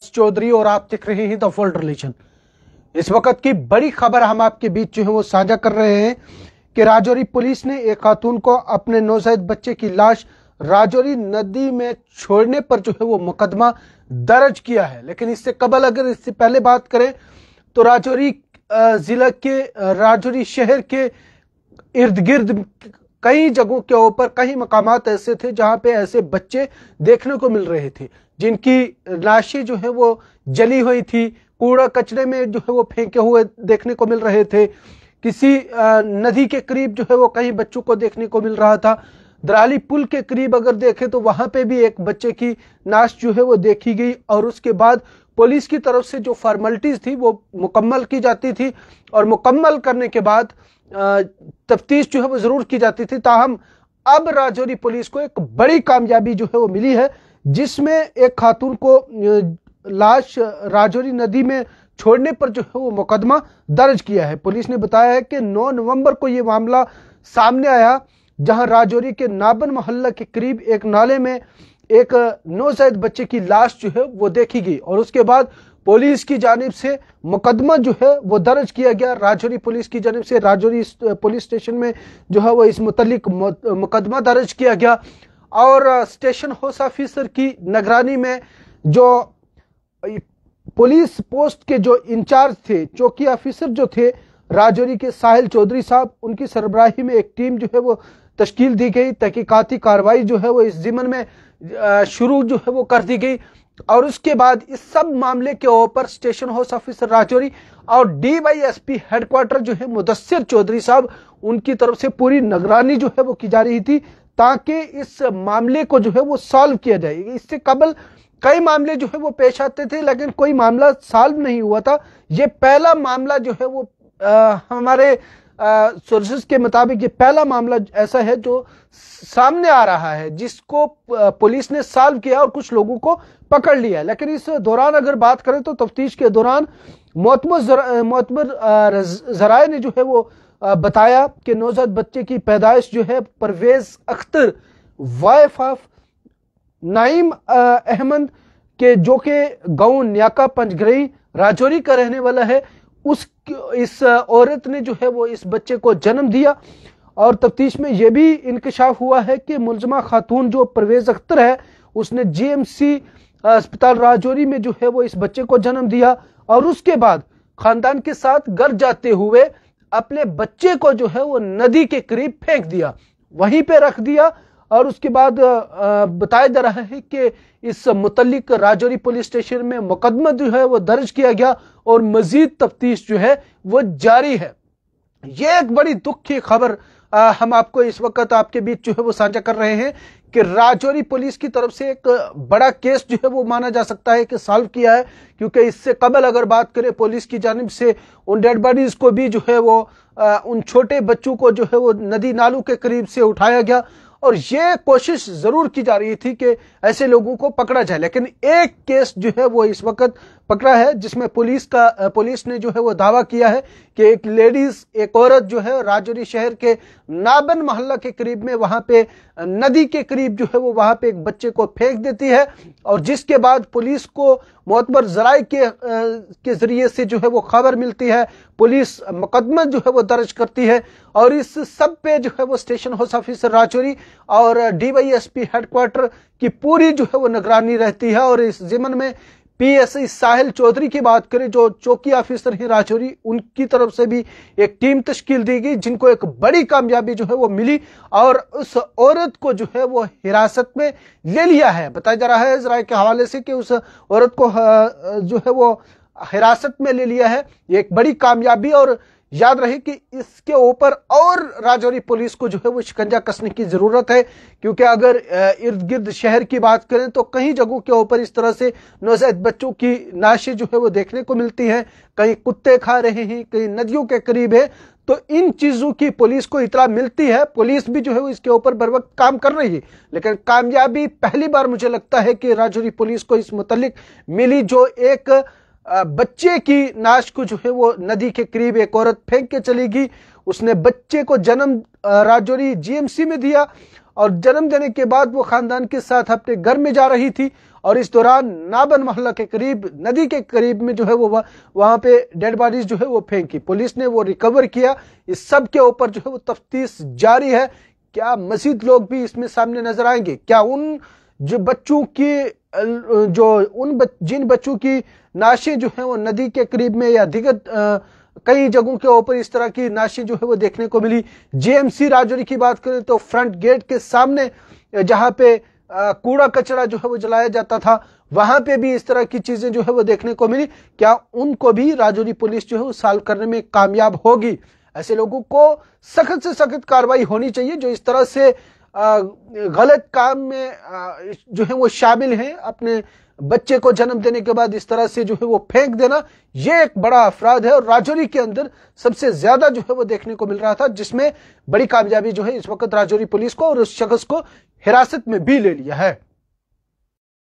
चौधरी और आप देख रहे हैं द वर्ल्ड रिलीजन। इस वक्त की बड़ी खबर हम आपके बीच जो है वो साझा कर रहे हैं कि राजौरी पुलिस ने एक खातून को अपने नवजायद बच्चे की लाश राजौरी नदी में छोड़ने पर जो है वो मुकदमा दर्ज किया है। लेकिन इससे पहले बात करें तो राजौरी जिला के राजौरी शहर के इर्द गिर्द कई जगहों के ऊपर कई मकामात ऐसे थे जहां पे ऐसे बच्चे देखने को मिल रहे थे जिनकी लाशें जो है वो जली हुई थी, कूड़ा कचरे में जो है वो फेंके हुए देखने को मिल रहे थे। किसी नदी के करीब जो है वो कई बच्चों को देखने को मिल रहा था। दराली पुल के करीब अगर देखें तो वहां पे भी एक बच्चे की लाश जो है वो देखी गई और उसके बाद पुलिस की तरफ से जो फॉर्मेलिटीज थी वो मुकम्मल की जाती थी और मुकम्मल करने के बाद तफ्तीश जो है वो जरूर की जाती थी। ताहम अब राजौरी पुलिस को एक बड़ी कामयाबी जो है वो मिली है जिसमें एक खातून को लाश राजौरी नदी में छोड़ने पर जो है वो मुकदमा दर्ज किया है। पुलिस ने बताया है कि 9 नवंबर को ये मामला सामने आया जहां राजौरी के नाबन मोहल्ला के करीब एक नाले में एक नौजायद बच्चे की लाश जो है वो देखी गई और उसके बाद पुलिस की जानिब से मुकदमा जो है वो दर्ज किया गया। राजौरी पुलिस की जानिब से राजौरी पुलिस स्टेशन में जो है वो इस मुतल्लिक मुकदमा दर्ज किया गया और स्टेशन हाउस ऑफिसर की निगरानी में जो पुलिस पोस्ट के जो इंचार्ज थे, चौकी ऑफिसर जो थे राजौरी के साहिल चौधरी साहब, उनकी सरबराही में एक टीम जो है वो तश्कील दी गई। तहकीकाती कार्रवाई जो है वो इस ज़िम्न में शुरू जो है वो कर दी गई और उसके बाद इस सब मामले के ऊपर स्टेशन हाउस ऑफिसर राजौरी और DYSP हेडक्वार्टर जो है मुदस्सिर चौधरी साहब, उनकी तरफ से पूरी निगरानी जो है वो की जा रही थी ताकि इस मामले को जो है वो सॉल्व किया जाए। इससे कबल कई मामले जो है वो पेश आते थे लेकिन कोई मामला सॉल्व नहीं हुआ था। ये पहला मामला जो है वो हमारे सोर्सेस के मुताबिक ये पहला मामला ऐसा है जो सामने आ रहा है जिसको पुलिस ने सॉल्व किया और कुछ लोगों को पकड़ लिया। लेकिन इस दौरान अगर बात करें तो तफ्तीश के दौरान मोतबर जराए ने जो है वो बताया कि नौजायद बच्चे की पैदाइश जो है परवेज अख्तर वाइफ ऑफ नाइम अहमद के जो कि गांव न्याका पंचगरई राजौरी का रहने वाला है, इस औरत ने जो है वो इस बच्चे को जन्म दिया और तफ्तीश में यह भी इंकशाफ हुआ है कि मुलजमा खातून जो परवेज अख्तर है उसने GMC अस्पताल राजौरी में जो है वो इस बच्चे को जन्म दिया और उसके बाद खानदान के साथ घर जाते हुए अपने बच्चे को जो है वो नदी के करीब फेंक दिया, वहीं पे रख दिया और उसके बाद बताया जा रहा है कि इस मुतल्लिक राजौरी पुलिस स्टेशन में मुकदमा जो है वो दर्ज किया गया और मजीद तफ्तीश जो है वो जारी है। ये एक बड़ी दुख की खबर हम आपको इस वक्त आपके बीच जो है वो साझा कर रहे हैं कि राजौरी पुलिस की तरफ से एक बड़ा केस जो है वो माना जा सकता है कि सॉल्व किया है, क्योंकि इससे कबल अगर बात करें पुलिस की जानिब से उन डेड बॉडीज को भी जो है वो उन छोटे बच्चों को जो है वो नदी नालों के करीब से उठाया गया और ये कोशिश जरूर की जा रही थी कि ऐसे लोगों को पकड़ा जाए। लेकिन एक केस जो है वो इस वक्त पकड़ा है जिसमें पुलिस ने जो है वो दावा किया है कि एक औरत जो है राजौरी शहर के नाबन मोहल्ला के करीब में वहां पे नदी के करीब जो है वो वहां पे एक बच्चे को फेंक देती है और जिसके बाद पुलिस को मोतबर जराए के जरिए से जो है वो खबर मिलती है, पुलिस मुकदमा जो है वो दर्ज करती है और इस सब पे जो है वो स्टेशन हाउस ऑफिसर राजौरी और DYSP हेडक्वार्टर की पूरी जो है वो निगरानी रहती है। और इस ज़िम्न में PSI साहिल चौधरी की बात करें जो चौकी ऑफिसर हैं राजौरी, उनकी तरफ से भी एक टीम तश्कील दी गई जिनको एक बड़ी कामयाबी जो है वो मिली और उस औरत को जो है वो हिरासत में ले लिया है। बताया जा रहा है जराए के हवाले से कि उस औरत को जो है वो हिरासत में ले लिया है। ये एक बड़ी कामयाबी और याद रहे कि इसके ऊपर और राजौरी पुलिस को जो है वो शिकंजा कसने की जरूरत है, क्योंकि अगर इर्द गिर्द शहर की बात करें तो कई जगहों के ऊपर इस तरह से नौजायद बच्चों की लाशें जो है वो देखने को मिलती हैं, कहीं कुत्ते खा रहे हैं, कहीं नदियों के करीब है। तो इन चीजों की पुलिस को इतला मिलती है, पुलिस भी जो है वो इसके ऊपर बर वक्त काम कर रही है। लेकिन कामयाबी पहली बार मुझे लगता है कि राजौरी पुलिस को इस मुतल्लिक मिली जो एक बच्चे की नाश को जो है वो नदी के करीब एक औरत फेंक के चली गई। उसने बच्चे को जन्म राजौरी GMC में दिया और जन्म देने के बाद वो खानदान के साथ अपने घर में जा रही थी और इस दौरान नाबन मोहल्ला के करीब नदी के करीब में जो है वो वहां पे डेड बॉडीज जो है वो फेंकी। पुलिस ने वो रिकवर किया। इस सब के ऊपर जो है वो तफ्तीश जारी है। क्या मजीद लोग भी इसमें सामने नजर आएंगे? क्या उन जो बच्चों की जिन बच्चों की नाशें जो है वो नदी के करीब में या दिगत कई जगहों के ऊपर इस तरह की नाशें जो है वो देखने को मिली। जेएमसी राजौरी की बात करें तो फ्रंट गेट के सामने जहां पे कूड़ा कचरा जो है वो जलाया जाता था, वहां पे भी इस तरह की चीजें जो है वो देखने को मिली। क्या उनको भी राजौरी पुलिस जो है वो सॉल्व करने में कामयाब होगी? ऐसे लोगों को सख्त से सख्त कार्रवाई होनी चाहिए जो इस तरह से गलत काम में जो है वो शामिल हैं। अपने बच्चे को जन्म देने के बाद इस तरह से जो है वो फेंक देना, ये एक बड़ा अपराध है और राजौरी के अंदर सबसे ज्यादा जो है वो देखने को मिल रहा था, जिसमें बड़ी कामयाबी जो है इस वक्त राजौरी पुलिस को और उस शख्स को हिरासत में भी ले लिया है।